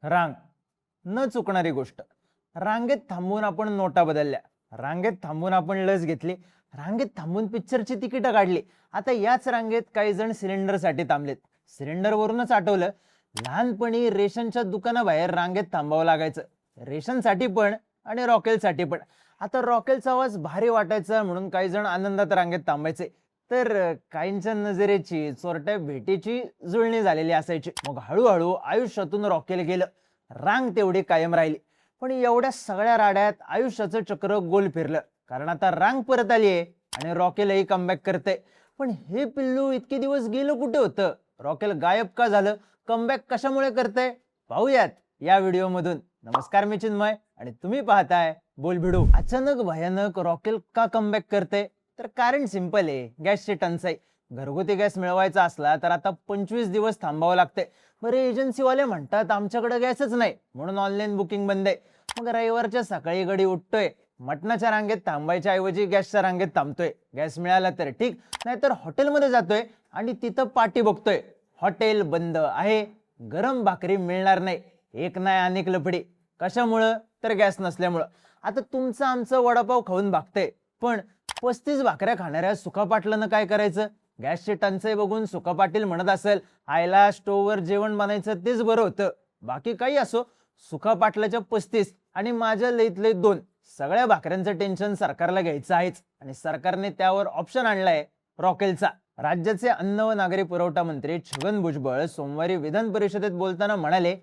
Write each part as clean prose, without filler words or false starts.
रांग न चुकणारी गोष्ट. रांगेत थांबून आपण नोटा बदलल्या, रांगेत थांबून आपण लस घेतली, रांगेत थांबून पिक्चरची तिकीटं काढली. आता याच रांगेत काही जण सिलेंडरसाठी थांबलेत. सिलेंडरवरूनच आठवलं, लहानपणी रेशनच्या दुकानाबाहेर रांगेत थांबावं लागायचं, रेशनसाठी पण आणि रॉकेलसाठी पण. आता रॉकेलचा आवाज भारी वाटायचा म्हणून काही जण आनंदात रांगेत थांबायचे, तर काहींच्या नजरेची चोरट्या भेटीची जुळणी झालेली असायची. मग हळूहळू आयुष्यातून रॉकेल गेलं, रांग तेवढी कायम राहिली. पण एवढ्या सगळ्या राड्यात आयुष्याचं चक्र गोल फिरलं, कारण आता रांग परत आली आहे आणि रॉकेलही कमबॅक करते. पण हे पिल्लू इतके दिवस गेलं कुठे होतं? रॉकेल गायब का झालं? कमबॅक कशामुळे करतंय? पाहूयात या व्हिडिओमधून. नमस्कार, मी चिन्मय आणि तुम्ही पाहताय बोलभिडू. अचानक भयानक रॉकेल का कमबॅक करते? तर कारण सिंपल आहे, गॅसची टंचाई. घरगुती गॅस मिळवायचा असला तर आता 25 दिवस थांबावं लागते. बरं, एजन्सीवाले म्हणतात आमच्याकडे गॅसच नाही म्हणून ऑनलाईन बुकिंग बंद आहे. मग रविवारच्या सकाळी गडी उठतोय, मटणाच्या रांगेत थांबायच्या ऐवजी गॅसच्या रांगेत थांबतोय. गॅस मिळाला तर ठीक, नाहीतर हॉटेलमध्ये जातोय आणि तिथं पाटी बघतोय, हॉटेल बंद आहे, गरम भाकरी मिळणार नाही. एक नाही अनेक लफडी. कशामुळं? तर गॅस नसल्यामुळं. आता तुमचं आमचं वडापाव खाऊन भागतंय, पण 35 भाकऱ्या खाणाऱ्या सुखा पाटलानं काय करायचं? गॅसची टंचाई बघून सुखा पाटील म्हणत असेल, आयला स्टोव्हवर जेवण बनायचं तेच बरं होतं. बाकी काही असो, सुखा पाटलाच्या 35 आणि माझ्या लईत लईत 2 सगळ्या भाकऱ्यांचं टेन्शन सरकारला घ्यायचं आहेच. आणि सरकारने त्यावर ऑप्शन आणलाय, रॉकेलचा. राज्याचे अन्न व नागरी पुरवठा मंत्री छगन भुजबळ सोमवारी विधान परिषदेत बोलताना म्हणाले,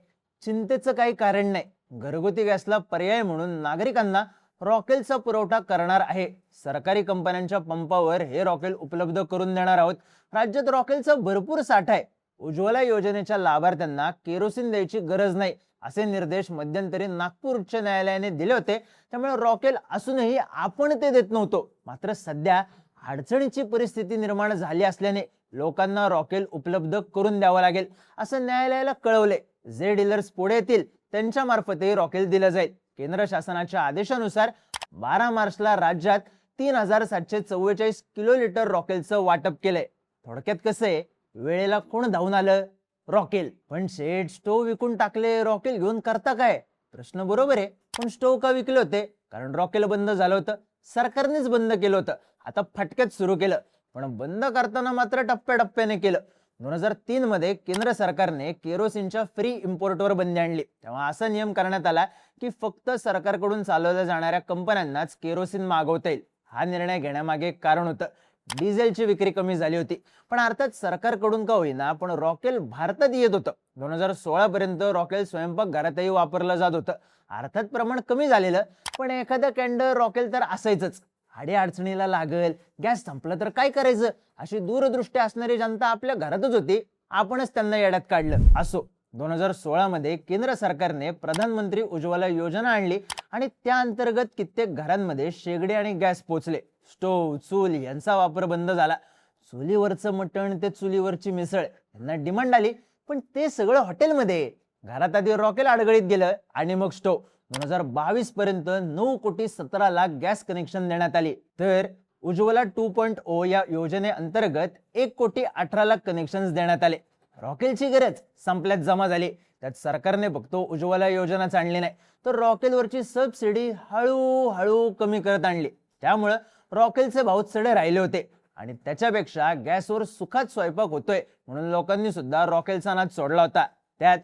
चिंतेचं काही कारण नाही. घरगुती गॅसला पर्याय म्हणून नागरिकांना रॉकेलचा पुरवठा करणार आहे. सरकारी कंपन्यांच्या पंपावर हे रॉकेल उपलब्ध करून देणार आहोत. राज्यात रॉकेलचा भरपूर साठा आहे. उज्ज्वला योजनेच्या लाभार्थ्यांना केरोसिन द्यायची गरज नाही, असे निर्देश मध्यंतरी नागपूर उच्च न्यायालयाने दिले होते. त्यामुळे रॉकेल असूनही आपण ते देत नव्हतो. मात्र सध्या अडचणीची परिस्थिती निर्माण झाली असल्याने लोकांना रॉकेल उपलब्ध करून द्यावं लागेल, असं न्यायालयाला कळवले. जे डीलर्स पुढे येतील त्यांच्या मार्फतही रॉकेल दिलं जाईल. केंद्र शासनाच्या आदेशानुसार 12 मार्चला राज्यात 3744 किलोलिटर रॉकेलचं वाटप केलंय. थोडक्यात कसं आहे, वेळेला कोण धावून आलं? रॉकेल. पण शेठ, स्टोव विकून टाकले, रॉकेल घेऊन करता काय? प्रश्न बरोबर आहे, पण स्टोव का विकले होते? कारण रॉकेल बंद झालं होतं. सरकारनेच बंद केलं होतं. आता फटक्यात सुरू केलं, पण बंद करताना मात्र टप्प्याटप्प्याने केलं. 2003 मध्ये केंद्र सरकारने केरोसिनच्या फ्री इम्पोर्टवर बंदी आणली. तेव्हा असा नियम करण्यात आला की फक्त सरकारकडून चालवल्या जाणाऱ्या कंपन्यांनाच केरोसिन मागवता येईल. हा निर्णय घेण्यामागे कारण होतं, डिझेलची विक्री कमी झाली होती. पण अर्थात सरकारकडून का होईना पण रॉकेल भारतात येत होतं. 2016 पर्यंत रॉकेल स्वयंपाकघरातही वापरलं जात होतं. अर्थात प्रमाण कमी झालेलं, पण एखादं कॅन्डल रॉकेल तर असायचंच. आडी अडचणीला लागेल, गॅस संपलं तर काय करायचं, अशी दूरदृष्टी असणारी जनता आपल्या घरातच होती. आपणच त्यांना येड्यात काढलं. असो, 2016 मध्ये केंद्र सरकारने प्रधानमंत्री उज्ज्वला योजना आणली आणि त्या अंतर्गत कित्येक घरांमध्ये शेगडी आणि गॅस पोहोचले. स्टोव्ह, चूल यांचा वापर बंद झाला. चुलीवरचं मटण ते चुलीवरची मिसळ यांना डिमांड आली, पण ते सगळं हॉटेलमध्ये. घरात आधी रॉकेल अडगळीत गेलं आणि मग स्टोव्ह. 2022 पर्यंत 9,17,00,000 गॅस कनेक्शन देण्यात आली. तर उज्ज्वला 2.0 या योजनेअंतर्गत 1,18,00,000 कनेक्शन देण्यात आले. रॉकेलची गरज संपल्यात जमा झाली. त्यात सरकारने फक्त उज्ज्वला योजनाच आणली नाही, तर रॉकेलवरची सबसिडी हळूहळू कमी करत आणली. त्यामुळं रॉकेलचे भाव चढे राहिले होते आणि त्याच्यापेक्षा गॅसवर सुखात स्वयंपाक होतोय म्हणून लोकांनी सुद्धा रॉकेलचा नाद सोडला होता. त्यात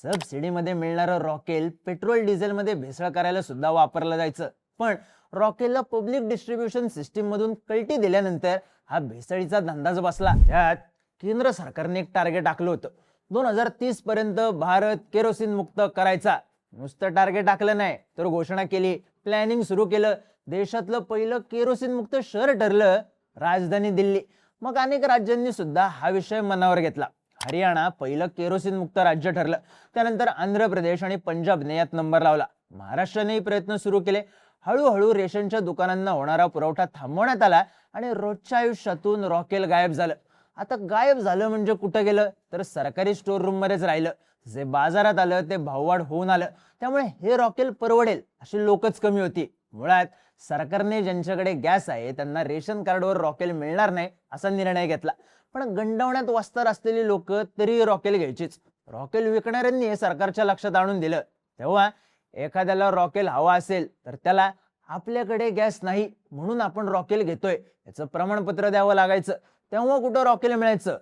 सबसिडीमध्ये मिळणारं रॉकेल पेट्रोल डिझेलमध्ये भेसळ करायला सुद्धा वापरलं जायचं. पण रॉकेलला पब्लिक डिस्ट्रीब्युशन सिस्टीम मधून कल्टी दिल्यानंतर हा भेसळीचा धंदाच बसला. त्यात केंद्र सरकारने एक टार्गेट आखलं होतं, 2030 पर्यंत भारत केरोसिन मुक्त करायचा. नुसतं टार्गेट आखलं नाही, तर घोषणा केली, प्लॅनिंग सुरू केलं. देशातलं पहिलं केरोसिन मुक्त शहर ठरलं राजधानी दिल्ली. मग अनेक राज्यांनी सुद्धा हा विषय मनावर घेतला. हरियाणा पहिलं केरोसिन मुक्त राज्य ठरलं. त्यानंतर आंध्र प्रदेश आणि पंजाबने यात नंबर लावला. महाराष्ट्रानेही प्रयत्न सुरू केले. हळूहळू रेशनच्या दुकानांना होणारा पुरवठा थांबवण्यात आला आणि रोजच्या आयुष्यातून रॉकेल गायब झालं. आता गायब झालं म्हणजे कुठं गेलं, तर सरकारी स्टोर रूम मध्येच राहिलं. जे बाजारात आलं ते भाववाढ होऊन आलं. त्यामुळे हे रॉकेल परवडेल अशी लोकच कमी होती. मुळात सरकारने ज्यांच्याकडे गॅस आहे त्यांना रेशन कार्डवर रॉकेल मिळणार नाही असा निर्णय घेतला. पण गंडवण्यात वस्तार असलेली लोक तरी रॉकेल घ्यायचीच. रॉकेल विकणाऱ्यांनी हे सरकारच्या लक्षात आणून दिलं. तेव्हा एखाद्याला रॉकेल हवा असेल तर त्याला आपल्याकडे गॅस नाही म्हणून आपण रॉकेल घेतोय याचं प्रमाणपत्र द्यावं लागायचं. तेव्हा कुठं रॉकेल मिळायचं.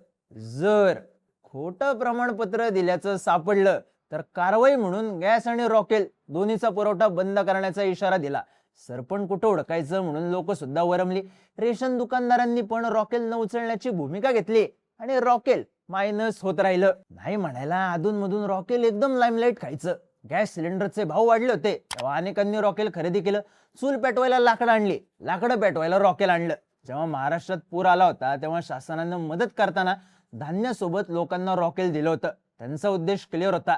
जर खोटं प्रमाणपत्र दिल्याचं सापडलं तर कारवाई म्हणून गॅस आणि रॉकेल दोन्हीचा पुरवठा बंद करण्याचा इशारा दिला. सरपण कुठं ओळखायचं म्हणून लोक सुद्धा वरमली. रेशन दुकानदारांनी पण रॉकेल न उचलण्याची भूमिका घेतली आणि रॉकेल मायनस होत राहिलं. नाही म्हणायला अधूनमधून रॉकेल एकदम लाईमलाईट खायचं. गॅस सिलेंडरचे भाव वाढले होते तेव्हा अनेकांनी रॉकेल खरेदी केलं. चूल पेटवायला लाकडं आणली, लाकडं पेटवायला रॉकेल आणलं. जेव्हा महाराष्ट्रात पूर आला होता तेव्हा शासनानं मदत करताना धान्यासोबत लोकांना रॉकेल दिलं होतं. त्यांचा उद्देश क्लिअर होता,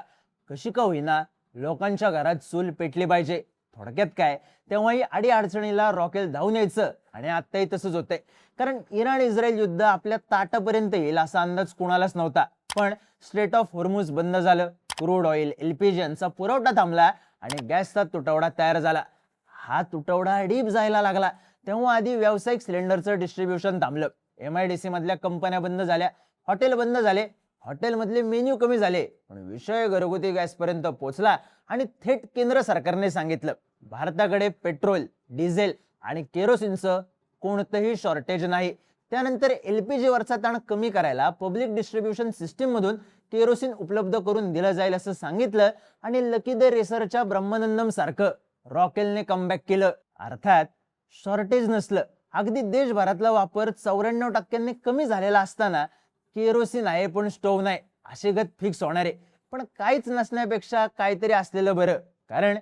कशी का होईना लोकांच्या घरात चूल पेटली पाहिजे. थोडक्यात काय, तेव्हाही अडी अडचणीला रॉकेल धावून यायचं आणि आत्ताही तसंच होतंय. कारण इराण इस्रायल युद्ध आपल्या ताटापर्यंत येईल असा अंदाज कुणालाच नव्हता. पण स्ट्रेट ऑफ हॉर्मुझ बंद झालं, क्रूड ऑइल एलपीजी यांचा पुरवठा थांबला आणि गॅसचा तुटवडा तयार झाला. हा तुटवडा डीप जायला लागला तेव्हा आधी व्यावसायिक सिलेंडरचं डिस्ट्रीब्युशन थांबलं. MIDC मधल्या कंपन्या बंद झाल्या, हॉटेल बंद झाले, हॉटेलमधले मेन्यू कमी झाले. पण विषय घरगुती गॅस पर्यंत पोहोचला आणि थेट केंद्र सरकारने सांगितलं, भारताकडे पेट्रोल, डिझेल आणि केरोसिनचं कोणतंही शॉर्टेज नाही. त्यानंतर LPG वरचा ताण कमी करायला पब्लिक डिस्ट्रीब्युशन सिस्टीम मधून केरोसिन उपलब्ध करून दिलं जाईल असं सांगितलं आणि लकी द रेसरच्या ब्रह्मानंदम सारखं रॉकेलने कमबॅक केलं. अर्थात शॉर्टेज नसलं, अगदी देशभरातला वापर 94% कमी झालेला असताना केरोसिन आहे पण स्टोव्ह नाही अशी गत फिक्स होणार आहे. पण काहीच नसण्यापेक्षा काहीतरी असलेलं बरं, कारण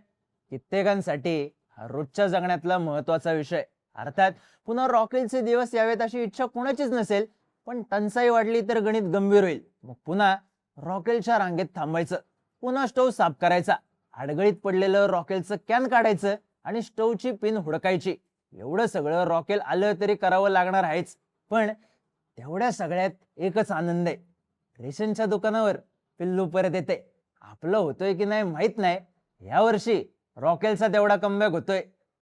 कित्येकांसाठी हा रोजच्या जगण्यातला महत्वाचा विषय. अर्थात पुन्हा रॉकेलचे दिवस यावेत अशी इच्छा कोणाचीच नसेल, पण टंचाई वाढली तर गणित गंभीर होईल. मग पुन्हा रॉकेलच्या रांगेत थांबायचं, पुन्हा स्टोव्ह साफ करायचा, अडगळीत पडलेलं रॉकेलचं कॅन काढायचं आणि स्टोव्हची पिन हुडकायची. एवढं सगळं रॉकेल आलं तरी करावं लागणार आहेच. पण तेवढ्या सगळ्यात एकच आनंद आहे, रेशनच्या दुकानावर पिल्लू परत येते. आपलं होतोय की नाही माहित नाही, यावर्षी रॉकेलचा तेवढा कमबॅक होतोय.